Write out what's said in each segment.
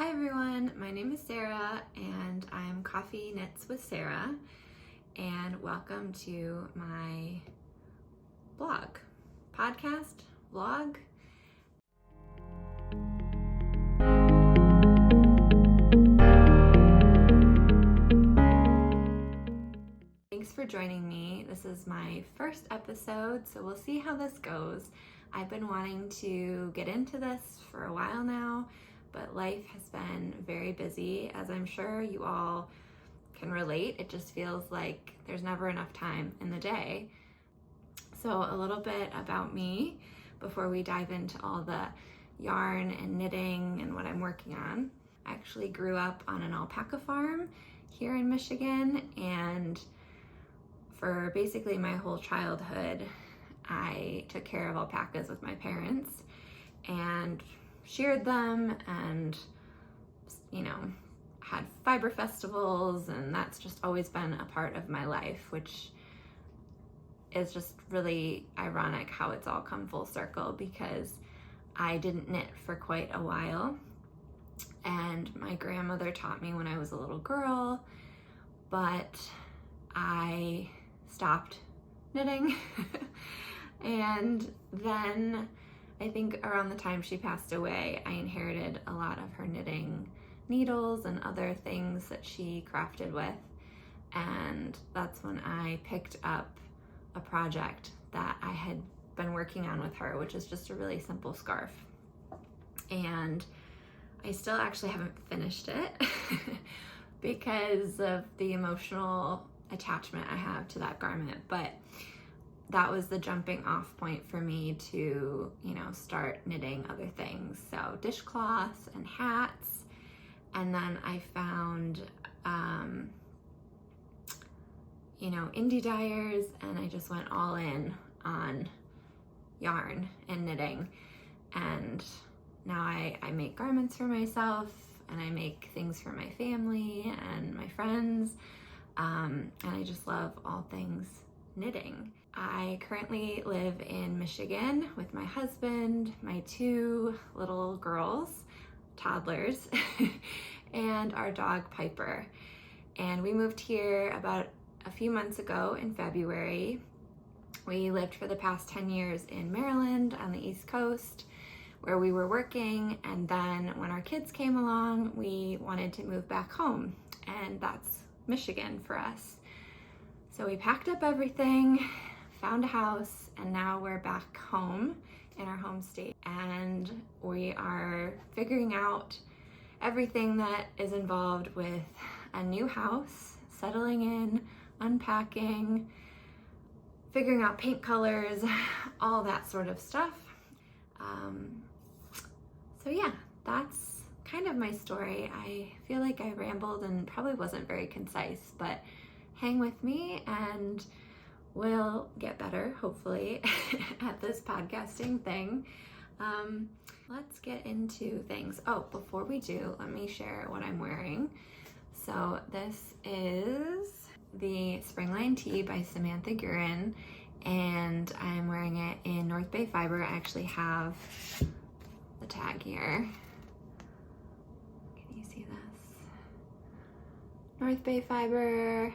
Hi everyone, my name is Sarah and I'm Coffee Knits with Sarah, and welcome to my blog, podcast, vlog. Thanks for joining me. This is my first episode, so we'll see how this goes. I've been wanting to get into this for a while now, but life has been very busy, as I'm sure you all can relate. It just feels like there's never enough time in the day. So a little bit about me before we dive into all the yarn and knitting and what I'm working on. I actually grew up on an alpaca farm here in Michigan, and for basically my whole childhood, I took care of alpacas with my parents and sheared them and, had fiber festivals, and that's just always been a part of my life, which is just really ironic how it's all come full circle, because I didn't knit for quite a while, and my grandmother taught me when I was a little girl, but I stopped knitting. And then I think around the time she passed away, I inherited a lot of her knitting needles and other things that she crafted with. And that's when I picked up a project that I had been working on with her, which is just a really simple scarf. And I still actually haven't finished it because of the emotional attachment I have to that garment. But that was the jumping off point for me to, start knitting other things. So dishcloths and hats. And then I found, indie dyers, and I just went all in on yarn and knitting. And now I make garments for myself, and I make things for my family and my friends. And I just love all things knitting. I currently live in Michigan with my husband, my two little girls, toddlers, and our dog Piper. And we moved here about a few months ago in February. We lived for the past 10 years in Maryland on the East Coast, where we were working, and then when our kids came along, we wanted to move back home, and that's Michigan for us. So we packed up everything, found a house, and now we're back home in our home state, and we are figuring out everything that is involved with a new house, settling in, unpacking, figuring out paint colors, all that sort of stuff. So yeah, that's kind of my story. I feel like I rambled and probably wasn't very concise, but hang with me and we'll get better, hopefully, at this podcasting thing. Let's get into things. Oh, before we do, let me share what I'm wearing. So this is the Springline Tee by Samantha Guerin, and I'm wearing it in North Bay Fiber. I actually have the tag here. Can you see this? North Bay Fiber,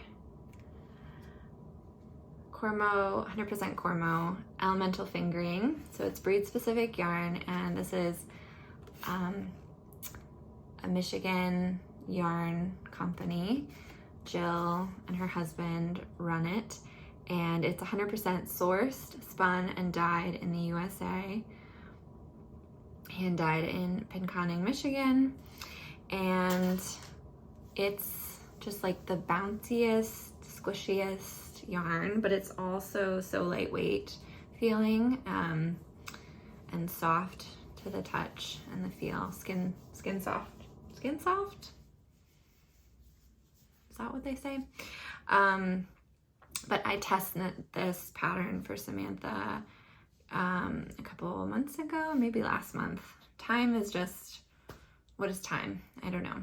Cormo, 100% Cormo, elemental fingering. So it's breed specific yarn, and this is a Michigan yarn company. Jill and her husband run it, and it's 100% sourced, spun, and dyed in the USA. Hand dyed in Pinconning, Michigan, and it's just like the bounciest, squishiest yarn, but it's also so lightweight feeling, and soft to the touch and the feel. Skin soft. Skin soft? Is that what they say? But I test knit this pattern for Samantha a couple of months ago, maybe last month. Time is just, what is time? I don't know.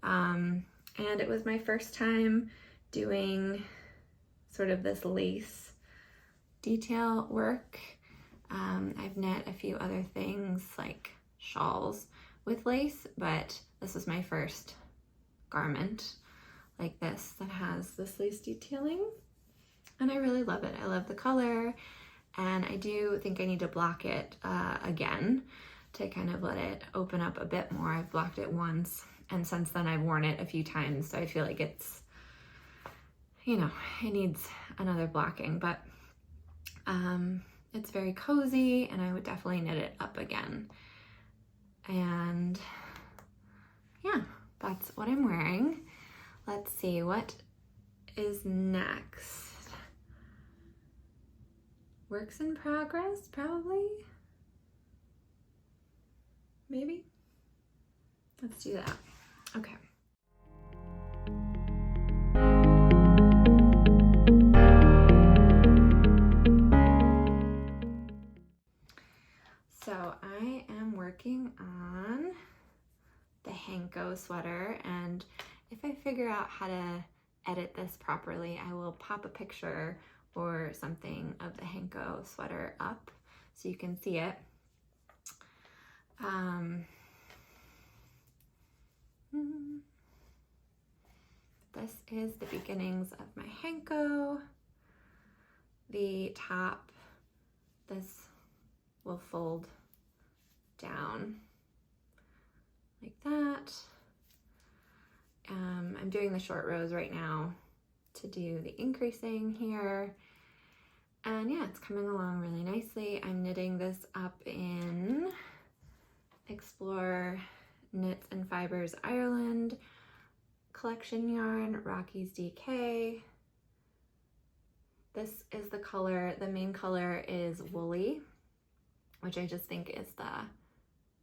And it was my first time doing sort of this lace detail work. I've knit a few other things like shawls with lace, but this was my first garment like this that has this lace detailing, and I really love it. I love the color, and I do think I need to block it again to kind of let it open up a bit more. I've blocked it once, and since then I've worn it a few times, so I feel like it's, you know, it needs another blocking, but it's very cozy, and I would definitely knit it up again. And yeah, that's what I'm wearing. Let's see, what is next? Works in progress, probably? Maybe? Let's do that. Okay. So I am working on the Hanko sweater, and if I figure out how to edit this properly, I will pop a picture or something of the Hanko sweater up so you can see it. This is the beginnings of my Hanko. The top, this will fold down like that. I'm doing the short rows right now to do the increasing here. And yeah, it's coming along really nicely. I'm knitting this up in Explore Knits and Fibers Ireland collection yarn, Rocky's DK. This is the color, the main color is Woolly, which I just think is the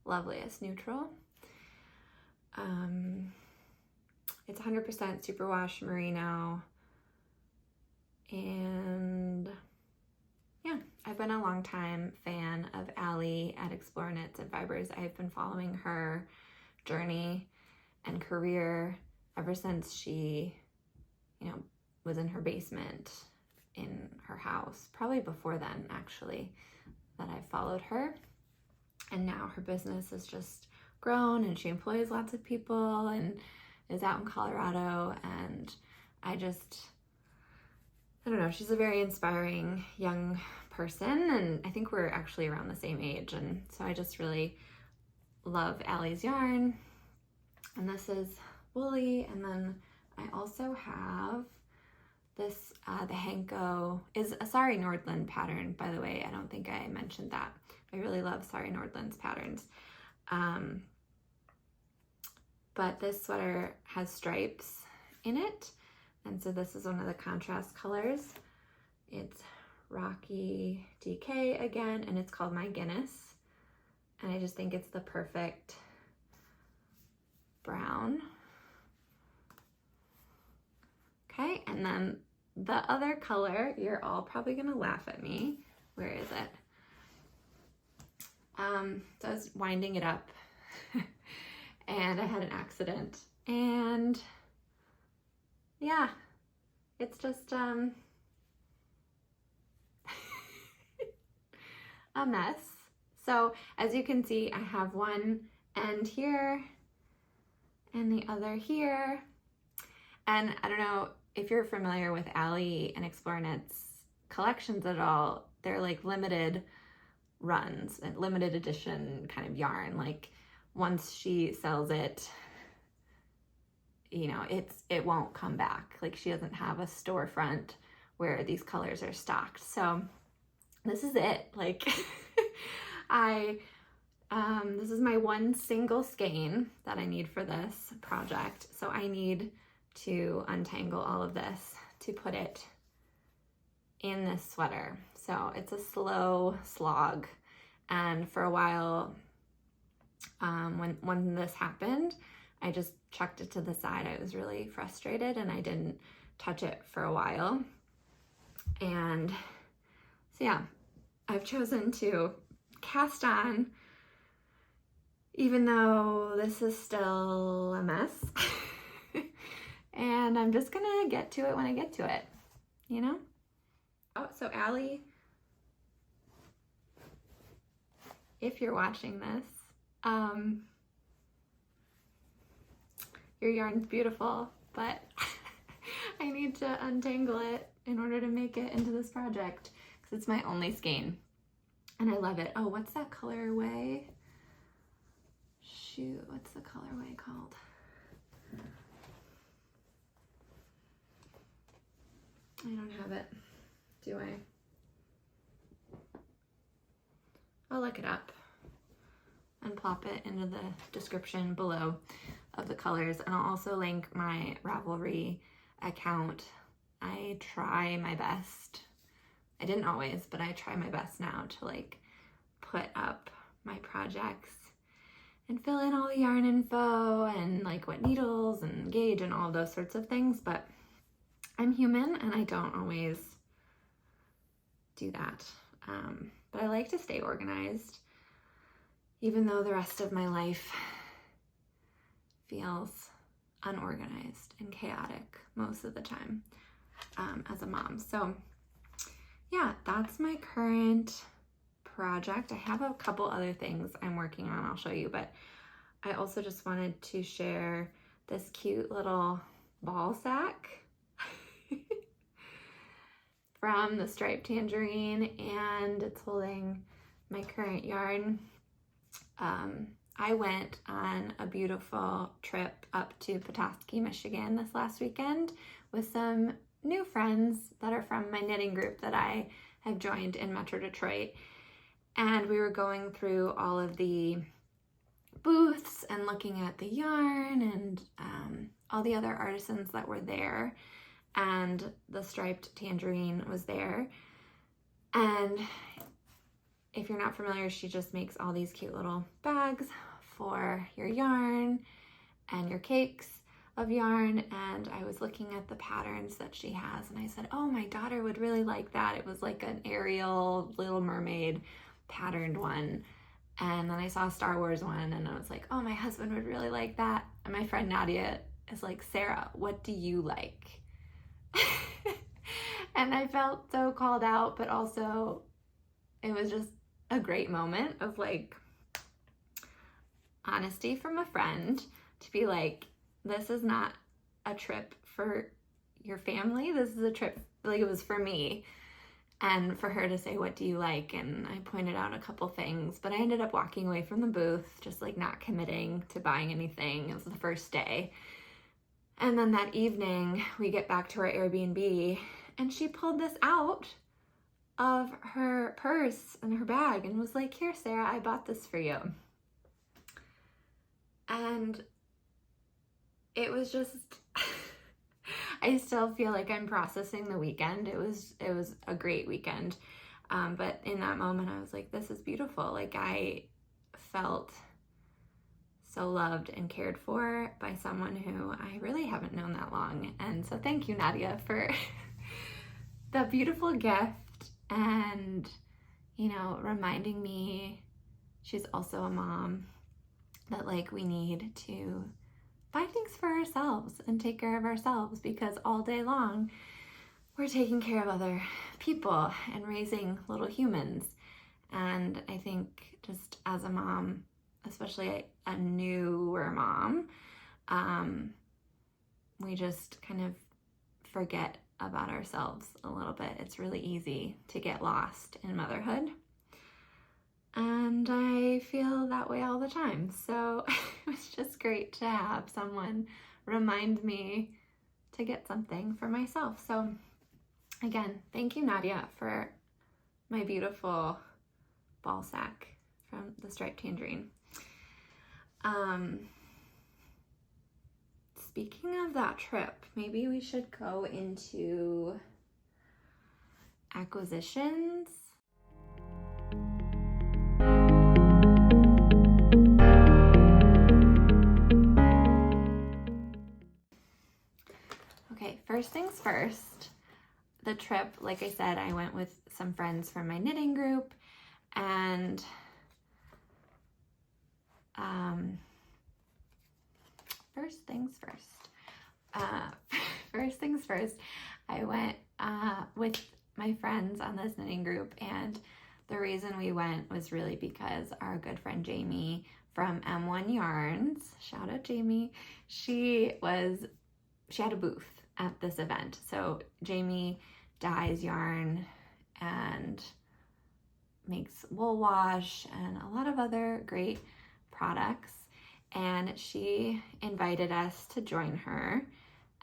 loveliest neutral. It's 100% superwash merino, and yeah, I've been a long time fan of Allie at Explore Knits and Fibers. I've been following her journey and career ever since she, you know, was in her basement in her house, probably before then actually, that I followed her. And now her business has just grown, and she employs lots of people and is out in Colorado, and I don't know, she's a very inspiring young person, and I think we're actually around the same age, and so I just really love Allie's yarn. And this is Woolly, and then I also have this, the Hanko is a Sari Nordland pattern, by the way. I don't think I mentioned that. I really love Sari Nordland's patterns. But this sweater has stripes in it, and so this is one of the contrast colors. It's Rocky DK again, and it's called My Guinness, and I just think it's the perfect brown. Okay, and then the other color, you're all probably gonna laugh at me. Where is it? So I was winding it up and I had an accident, and yeah, it's just a mess. So as you can see, I have one end here and the other here, and I don't know if you're familiar with Allie and Explore Knits collections at all. They're like limited runs and limited edition kind of yarn. Like once she sells it, you know, it won't come back. Like she doesn't have a storefront where these colors are stocked. So this is it. Like this is my one single skein that I need for this project. So I need to untangle all of this to put it in this sweater. So it's a slow slog. And for a while, when this happened, I just chucked it to the side. I was really frustrated and I didn't touch it for a while. And so yeah, I've chosen to cast on, even though this is still a mess. And I'm just gonna get to it when I get to it, you know? Oh, so Allie, if you're watching this, your yarn's beautiful, but I need to untangle it in order to make it into this project because it's my only skein and I love it. Oh, what's that colorway? Shoot, what's the colorway called? I don't have it, do I? I'll look it up and plop it into the description below of the colors. And I'll also link my Ravelry account. I try my best. I didn't always, but I try my best now to like put up my projects and fill in all the yarn info and like what needles and gauge and all those sorts of things. But I'm human and I don't always do that. But I like to stay organized, even though the rest of my life feels unorganized and chaotic most of the time as a mom. So yeah, that's my current project. I have a couple other things I'm working on, I'll show you, but I also just wanted to share this cute little ball sack from the Striped Tangerine, and it's holding my current yarn. I went on a beautiful trip up to Petoskey, Michigan this last weekend with some new friends that are from my knitting group that I have joined in Metro Detroit. And we were going through all of the booths and looking at the yarn and all the other artisans that were there. And the Striped Tangerine was there. And if you're not familiar, she just makes all these cute little bags for your yarn and your cakes of yarn. And I was looking at the patterns that she has and I said, oh, my daughter would really like that. It was like an Ariel, Little Mermaid patterned one. And then I saw a Star Wars one and I was like, oh, my husband would really like that. And my friend Nadia is like, Sarah, what do you like? And I felt so called out, but also it was just a great moment of like honesty from a friend to be like, this is not a trip for your family. This is a trip, like it was for me. And for her to say, what do you like? And I pointed out a couple things, but I ended up walking away from the booth, just like not committing to buying anything. It was the first day. And then that evening we get back to our Airbnb and she pulled this out of her purse and her bag and was like, here, Sarah, I bought this for you. And it was just, I still feel like I'm processing the weekend. It was a great weekend. But in that moment, I was like, this is beautiful. Like I felt so loved and cared for by someone who I really haven't known that long. And so thank you, Nadia, for the beautiful gift and, you know, reminding me she's also a mom, that like we need to buy things for ourselves and take care of ourselves because all day long we're taking care of other people and raising little humans. And I think just as a mom, especially a newer mom, we just kind of forget about ourselves a little bit. It's really easy to get lost in motherhood. And I feel that way all the time. So it was just great to have someone remind me to get something for myself. So again, thank you, Nadia, for my beautiful ball sack from the Striped Tangerine. Speaking of that trip, maybe we should go into acquisitions. Okay, first things first, the trip, like I said, I went with some friends from my knitting group, and first things first, I went with my friends on this knitting group, and the reason we went was really because our good friend Jamie from M1 Yarns, shout out Jamie, she had a booth at this event. So Jamie dyes yarn and makes wool wash and a lot of other great products. And she invited us to join her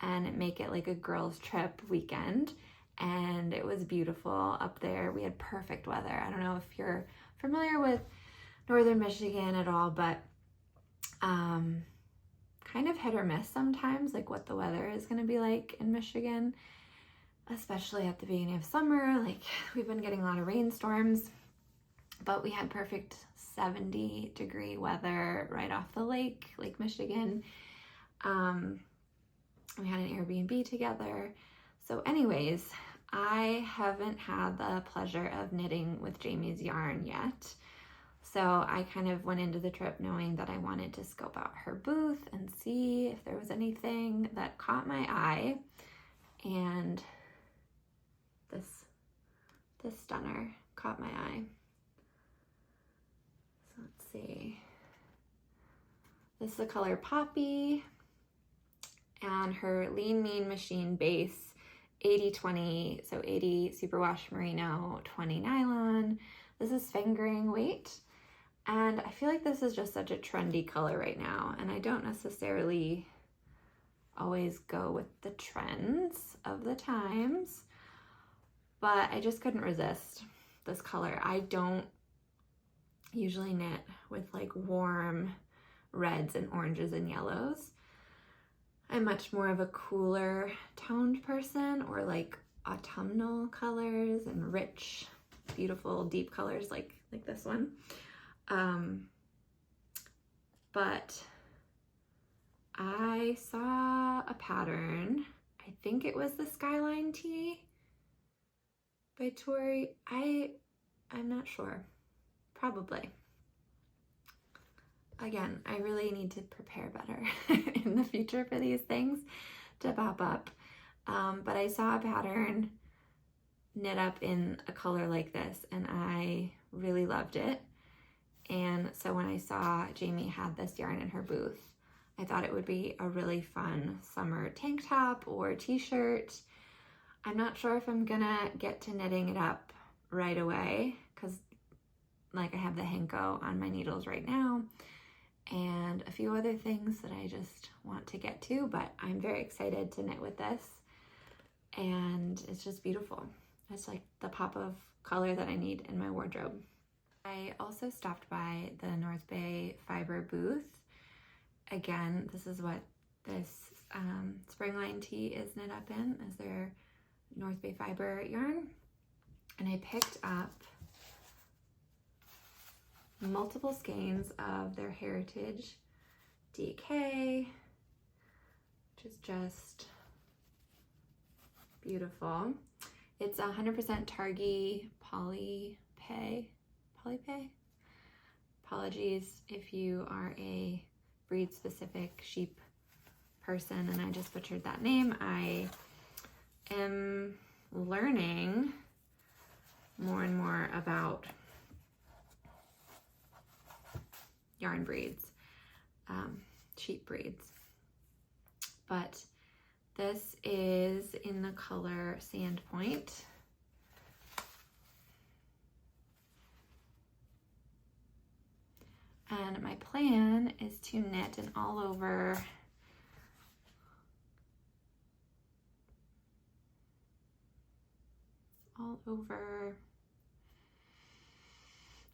and make it like a girls' trip weekend. And it was beautiful up there. We had perfect weather. I don't know if you're familiar with northern Michigan at all, but kind of hit or miss sometimes, like what the weather is going to be like in Michigan, especially at the beginning of summer. Like we've been getting a lot of rainstorms, but we had perfect 70-degree weather right off the lake, Lake Michigan. We had an Airbnb together. So anyways, I haven't had the pleasure of knitting with Jamie's yarn yet. So I kind of went into the trip knowing that I wanted to scope out her booth and see if there was anything that caught my eye. And this stunner caught my eye. So let's see. This is the color Poppy, and her Lean Mean Machine base, 80-20, so 80 superwash merino, 20 nylon. This is fingering weight, and I feel like this is just such a trendy color right now, and I don't necessarily always go with the trends of the times, but I just couldn't resist this color. I don't usually knit with like warm reds and oranges and yellows. I'm much more of a cooler toned person, or like autumnal colors and rich, beautiful, deep colors like this one. But I saw a pattern, I think it was the Skyline Tee by Tori. I'm not sure, probably. Again, I really need to prepare better in the future for these things to pop up. But I saw a pattern knit up in a color like this, and I really loved it. And so when I saw Jamie had this yarn in her booth, I thought it would be a really fun summer tank top or t-shirt. I'm not sure if I'm gonna get to knitting it up right away, because like I have the Henko on my needles right now, and a few other things that I just want to get to, but I'm very excited to knit with this, and it's just beautiful. It's like the pop of color that I need in my wardrobe. I also stopped by the North Bay Fiber booth. Again, this is what this Springline Tee is knit up in, as their North Bay Fiber yarn, and I picked up multiple skeins of their Heritage DK, which is just beautiful. It's 100% Targhee Polypay. Apologies if you are a breed-specific sheep person and I just butchered that name. I am learning more and more about yarn breeds, sheep breeds, but this is in the color Sandpoint. And my plan is to knit an all over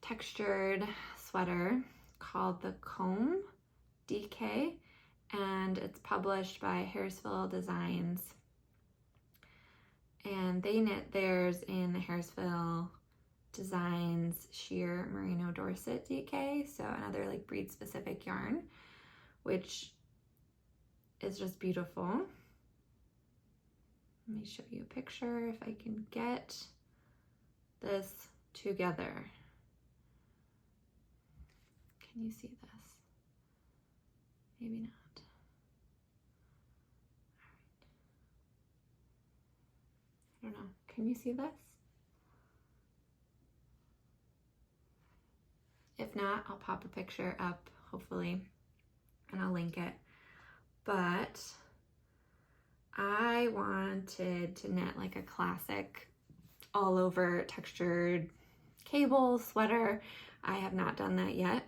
textured sweater called the Comb DK, and it's published by Harrisville Designs, and they knit theirs in the Harrisville Designs Sheer Merino Dorset DK, so another like breed specific yarn, which is just beautiful. Let me show you a picture if I can get this together. Can you see this? Maybe not. All right. I don't know. Can you see this? If not, I'll pop a picture up, hopefully, and I'll link it. But I wanted to knit like a classic all over textured cable sweater. I have not done that yet.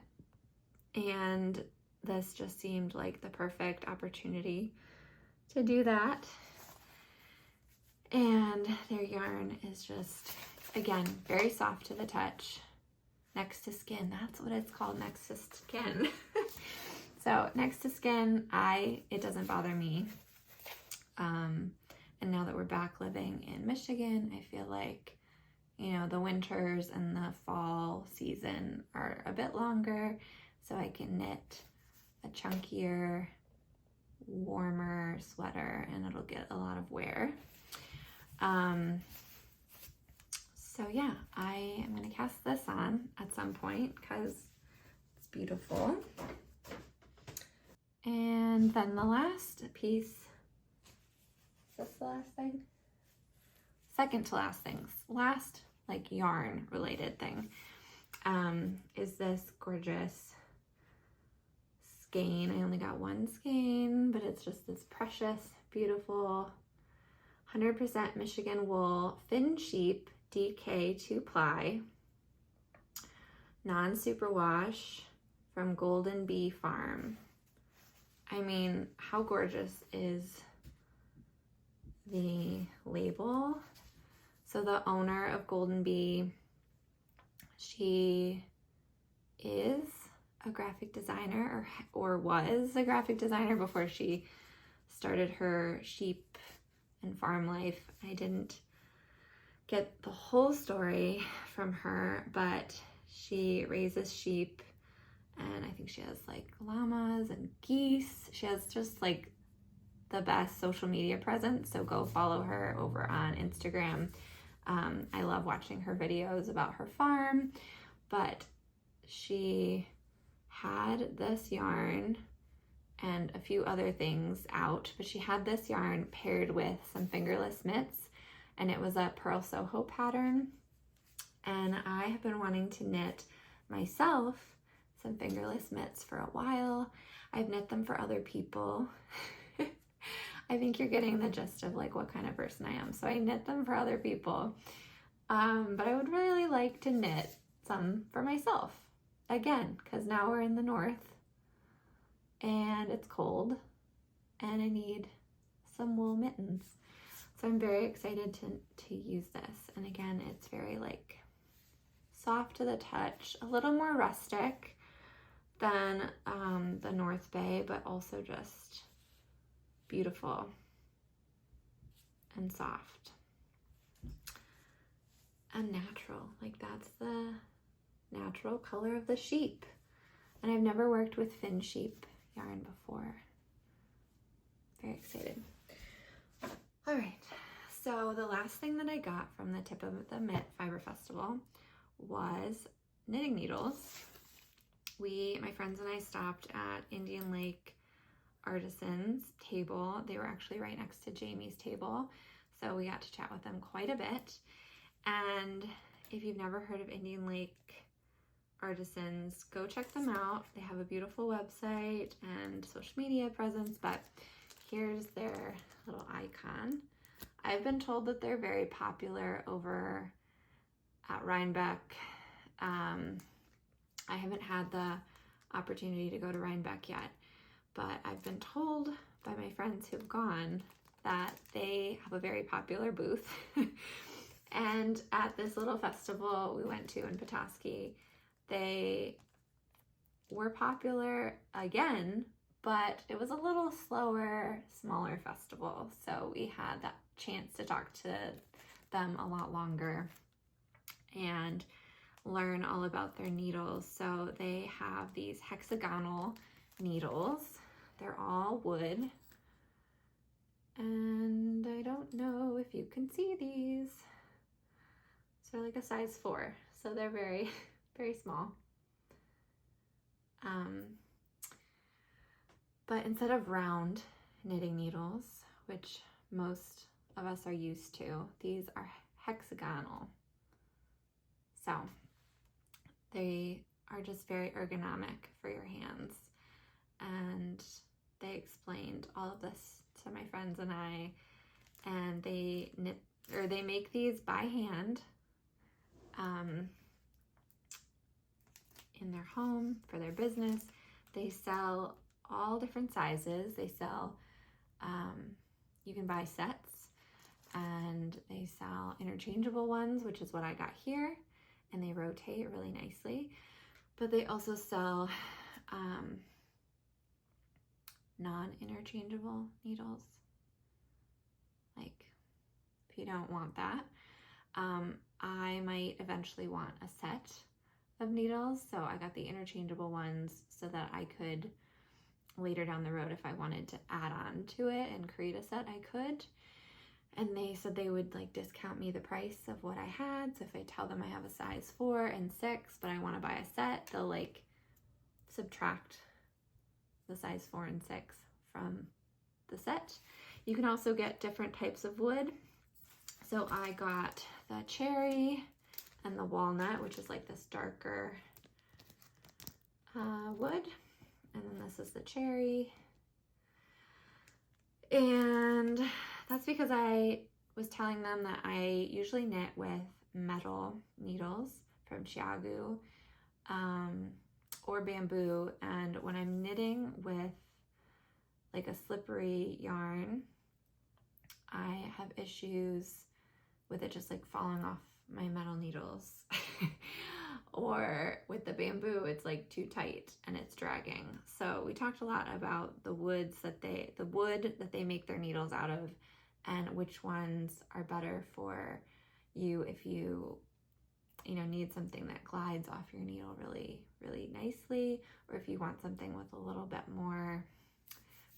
And this just seemed like the perfect opportunity to do that. And their yarn is just, again, very soft to the touch. Next to skin, that's what it's called, next to skin. So next to skin, it doesn't bother me. And now that we're back living in Michigan, I feel like, you know, the winters and the fall season are a bit longer, so I can knit a chunkier, warmer sweater and it'll get a lot of wear. So yeah, I am gonna cast this on at some point because it's beautiful. And then the last piece, is this the last thing? Second to last things, last like yarn related thing, is this gorgeous skein. I only got one skein, but it's just this precious, beautiful 100% Michigan wool Finn Sheep DK 2-ply non-superwash from Golden Bee Farm. I mean, how gorgeous is the label? So the owner of Golden Bee, she is a graphic designer or was a graphic designer before she started her sheep and farm life. I didn't get the whole story from her, but she raises sheep, and I think she has like llamas and geese. She has just like the best social media presence, so go follow her over on Instagram. I love watching her videos about her farm, but she had this yarn and a few other things out, but she had this yarn paired with some fingerless mitts, and it was a Purl Soho pattern. And I have been wanting to knit myself some fingerless mitts for a while. I've knit them for other people. I think you're getting the gist of like what kind of person I am. So I knit them for other people. But I would really like to knit some for myself. Again, because now we're in the north and it's cold and I need some wool mittens. So I'm very excited to use this. And again, it's very like soft to the touch, a little more rustic than the North Bay, but also just beautiful and soft and natural. Like that's the natural color of the sheep. And I've never worked with Finn Sheep yarn before. Very excited. All right, so the last thing that I got from the Tip of the Mitt Fiber Festival was knitting needles. My friends and I stopped at Indian Lake Artisans table. They were actually right next to Jamie's table, so we got to chat with them quite a bit. And if you've never heard of Indian Lake Artisans, go check them out. They have a beautiful website and social media presence, but here's their little icon. I've been told that they're very popular over at Rhinebeck. I haven't had the opportunity to go to Rhinebeck yet, but I've been told by my friends who've gone that they have a very popular booth. And at this little festival we went to in Petoskey, they were popular again, but it was a little slower, smaller festival. So we had that chance to talk to them a lot longer and learn all about their needles. So they have these hexagonal needles. They're all wood. And I don't know if you can see these. So they're like a size 4. So they're very, very small. But instead of round knitting needles, which most of us are used to, these are hexagonal. So they are just very ergonomic for your hands. And they explained all of this to my friends and I, and they make these by hand in their home for their business. They sell all different sizes. They sell, you can buy sets, and they sell interchangeable ones, which is what I got here, and they rotate really nicely. But they also sell non-interchangeable needles, like if you don't want that. I might eventually want a set of needles, so I got the interchangeable ones so that I could later down the road, if I wanted to add on to it and create a set, I could. And they said they would like discount me the price of what I had. So if I tell them I have a size 4 and 6, but I want to buy a set, they'll like subtract the size 4 and 6 from the set. You can also get different types of wood. So I got the cherry and the walnut, which is like this darker wood. And then this is the cherry. And that's because I was telling them that I usually knit with metal needles from Chiagu or bamboo. And when I'm knitting with like a slippery yarn, I have issues with it just like falling off my metal needles. Or with the bamboo, it's like too tight and it's dragging. So we talked a lot about the wood that they make their needles out of, and which ones are better for you if you need something that glides off your needle really, really nicely, or if you want something with a little bit more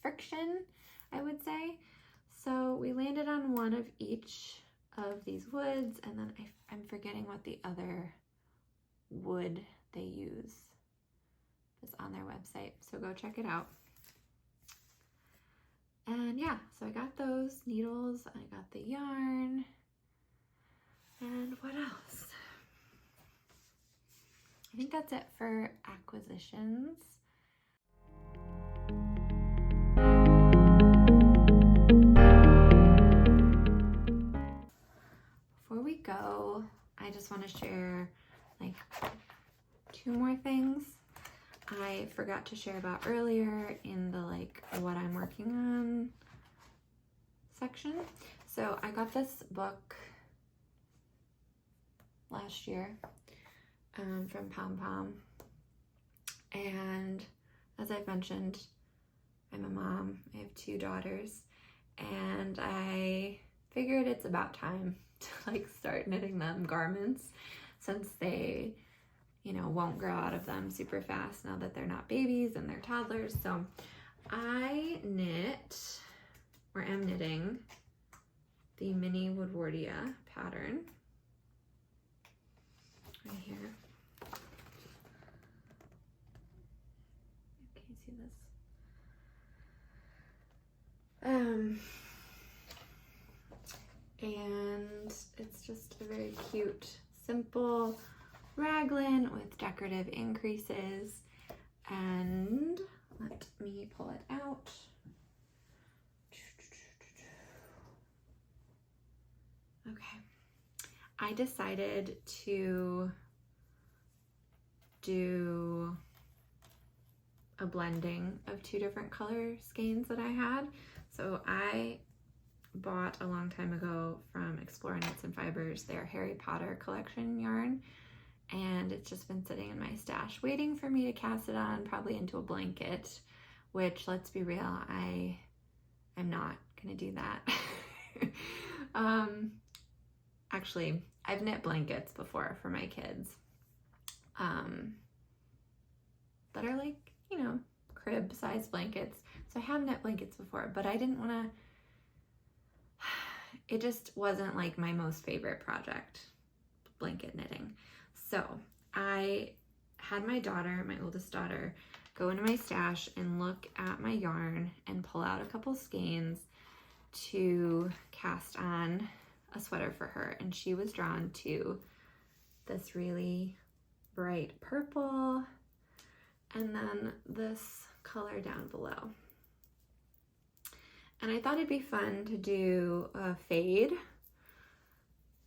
friction, I would say. So we landed on one of each of these woods, and then I'm forgetting what the other wood they use is on their website, so go check it out. And yeah, so I got those needles, I got the yarn, and what else? I think that's it for acquisitions. Before we go, I just want to share like 2 more things I forgot to share about earlier in the like what I'm working on section. So I got this book last year from Pom Pom, and as I've mentioned, I'm a mom. I have 2 daughters, and I figured it's about time to like start knitting them garments, since they won't grow out of them super fast now that they're not babies and they're toddlers. So I am knitting the Mini Woodwardia pattern right here. Can you see this? And it's just a very cute, simple raglan with decorative increases. And let me pull it out. Okay, I decided to do a blending of 2 different color skeins that I had. So I bought a long time ago from Explore Knits and Fibers their Harry Potter collection yarn, and it's just been sitting in my stash waiting for me to cast it on, probably into a blanket, which, let's be real, I'm not gonna do that. Actually, I've knit blankets before for my kids that are like, crib size blankets. So I have knit blankets before, but I didn't want to, it just wasn't like my most favorite project, blanket knitting. So I had my oldest daughter, go into my stash and look at my yarn and pull out a couple skeins to cast on a sweater for her. And she was drawn to this really bright purple, and then this color down below. And I thought it'd be fun to do a fade.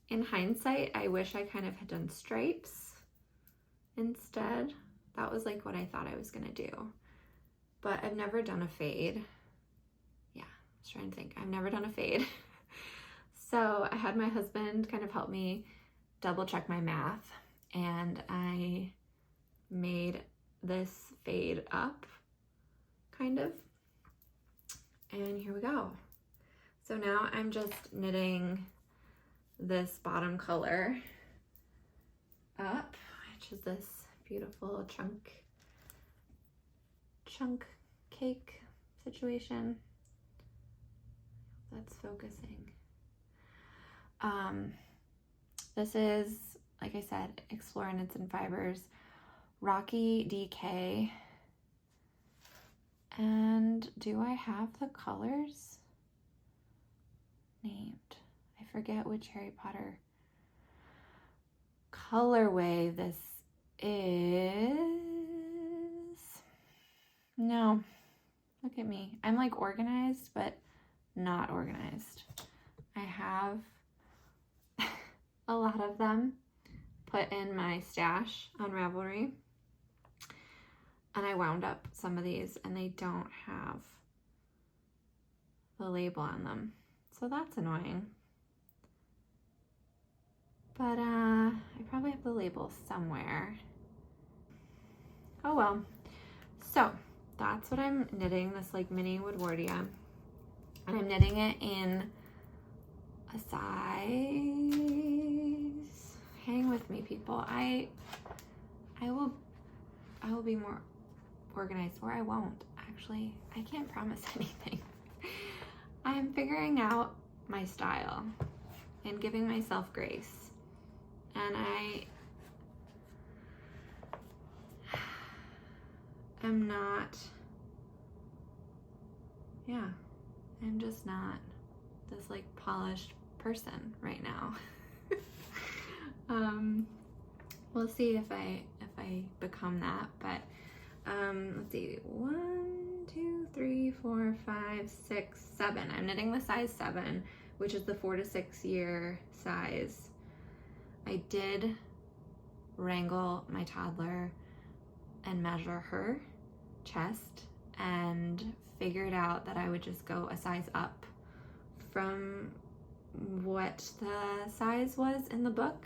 In hindsight, I wish I kind of had done stripes instead. That was like what I thought I was gonna do. But I've never done a fade. Yeah, I was trying to think. I've never done a fade. So I had my husband kind of help me double check my math, and I made this fade up, kind of. And here we go. So now I'm just knitting this bottom color up, which is this beautiful chunk cake situation. That's focusing. This is, like I said, Explore Knits and Fibers, Rocky DK. And do I have the colors named? I forget which Harry Potter colorway this is. No, look at me. I'm like organized, but not organized. I have a lot of them put in my stash on Ravelry. And I wound up some of these and they don't have the label on them. So that's annoying. But I probably have the label somewhere. Oh well. So that's what I'm knitting, this like mini Woodwardia. And I'm knitting it in a size. Hang with me, people. I will be more organized, or I won't. Actually, I can't promise anything. I'm figuring out my style and giving myself grace. And I am not, I'm just not this like polished person right now. We'll see if I become that, but let's see, 1, 2, 3, 4, 5, 6, 7. I'm knitting the size 7, which is the 4 to 6 year size. I did wrangle my toddler and measure her chest and figured out that I would just go a size up from what the size was in the book,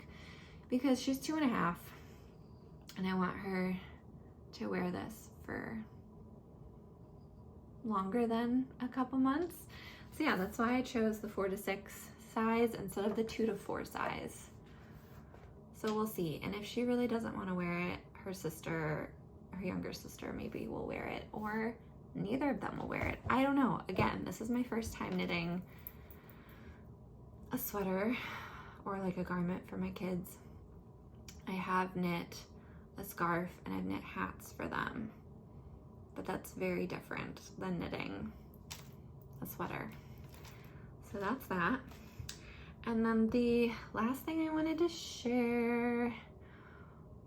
because she's 2.5 and I want her to wear this for longer than a couple months. So yeah, that's why I chose the 4 to 6 size instead of the 2 to 4 size. So we'll see. And if she really doesn't want to wear it, her sister, her younger sister maybe will wear it, or neither of them will wear it. I don't know. Again, this is my first time knitting a sweater or like a garment for my kids. I have knit a scarf and I've knit hats for them, but that's very different than knitting a sweater. So that's that. And then the last thing I wanted to share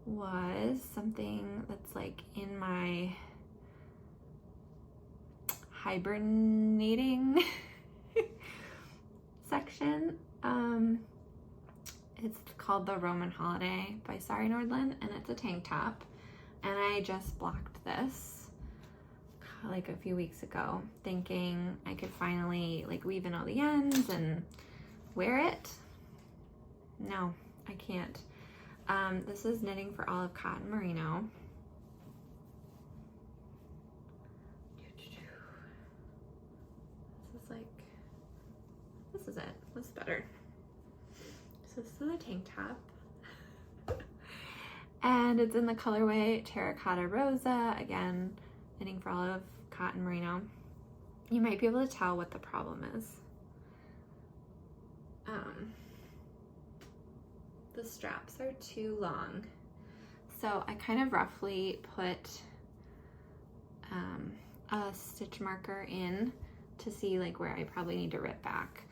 was something that's like in my hibernating section. It's called The Roman Holiday by Sari Nordlund, and it's a tank top. And I just blocked this like a few weeks ago, thinking I could finally like weave in all the ends and wear it. No, I can't. This is Knitting for Olive Cotton Merino. This is it. This is better. So this is a tank top. And it's in the colorway Terracotta Rosa. Again, Knitting for Olive Cotton Merino. You might be able to tell what the problem is. The straps are too long. So I kind of roughly put a stitch marker in to see like where I probably need to rip back.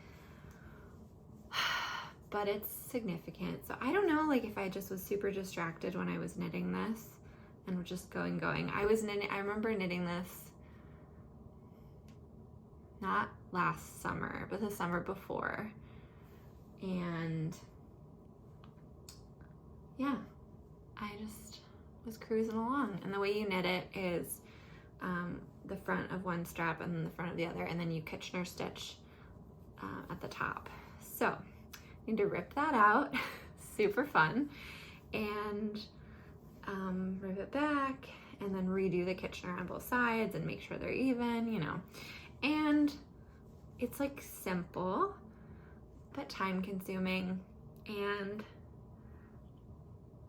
but it's significant. So I don't know, like if I just was super distracted when I was knitting this and was just going. I remember knitting this not last summer, but the summer before. And yeah, I just was cruising along. And the way you knit it is the front of one strap and then the front of the other, and then you Kitchener stitch at the top. So need to rip that out, super fun, and rip it back, and then redo the Kitchener on both sides and make sure they're even, you know. And it's like simple, but time consuming, and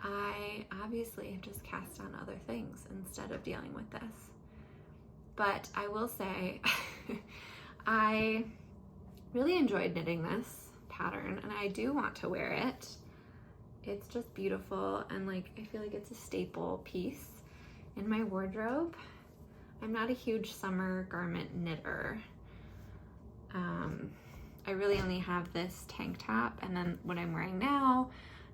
I obviously have just cast on other things instead of dealing with this. But I will say, I really enjoyed knitting this pattern, and I do want to wear it. It's just beautiful, and like I feel like it's a staple piece in my wardrobe. I'm not a huge summer garment knitter. I really only have this tank top and then what I'm wearing now,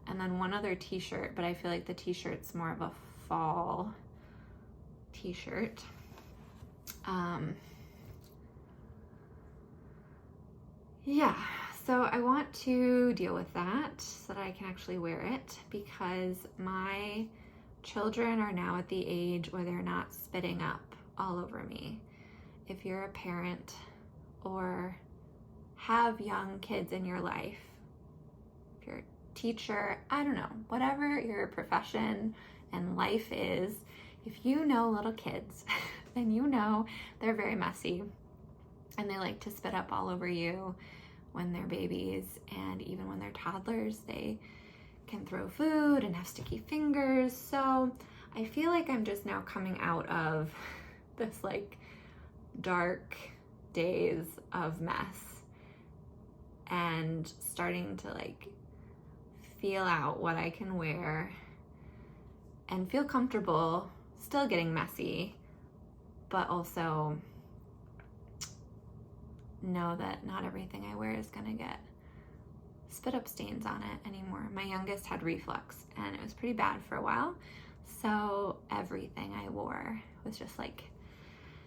and then one other t-shirt, but I feel like the t-shirt's more of a fall t-shirt. Yeah, so I want to deal with that so that I can actually wear it, because my children are now at the age where they're not spitting up all over me. If you're a parent or have young kids in your life, if you're a teacher, I don't know, whatever your profession and life is, if you know little kids, then you know they're very messy and they like to spit up all over you when they're babies, and even when they're toddlers, they can throw food and have sticky fingers. So I feel like I'm just now coming out of this like dark days of mess and starting to like feel out what I can wear and feel comfortable still getting messy, but also know that not everything I wear is gonna get spit up stains on it anymore. My youngest had reflux and it was pretty bad for a while, so everything I wore was just like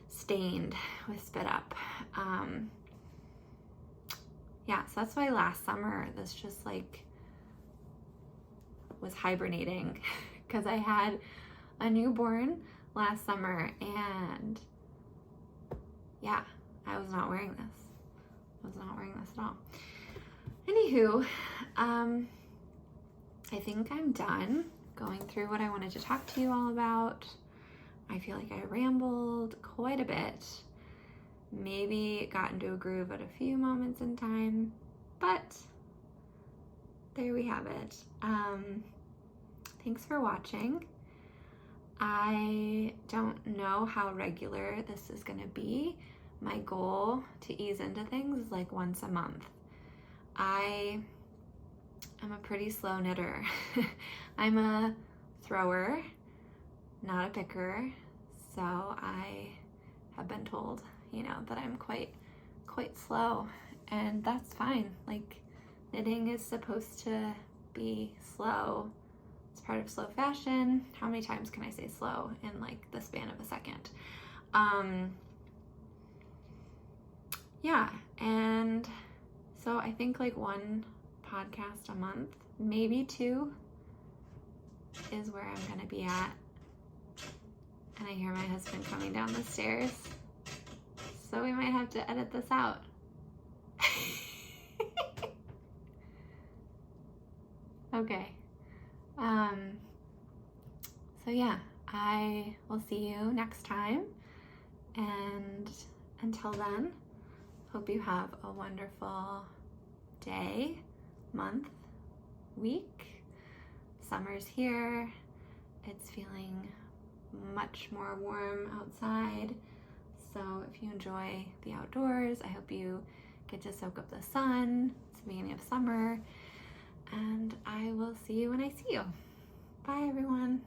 stained with spit up. Yeah, so that's why last summer this just like was hibernating because I had a newborn last summer, and yeah, I was not wearing this. I was not wearing this at all. Anywho, I think I'm done going through what I wanted to talk to you all about. I feel like I rambled quite a bit. Maybe got into a groove at a few moments in time, but there we have it. Thanks for watching. I don't know how regular this is gonna be. My goal to ease into things is like once a month. I am a pretty slow knitter. I'm a thrower, not a picker, so I have been told, you know, that I'm quite slow, and that's fine. Like, knitting is supposed to be slow. It's part of slow fashion. How many times can I say slow in like the span of a second? Yeah, and so I think like one podcast a month, maybe two, is where I'm gonna be at. And I hear my husband coming down the stairs, so we might have to edit this out. Okay. So yeah, I will see you next time, and until then, hope you have a wonderful day, month, week. Summer's here. It's feeling much more warm outside. So if you enjoy the outdoors, I hope you get to soak up the sun. It's the beginning of summer, and I will see you when I see you. Bye, everyone.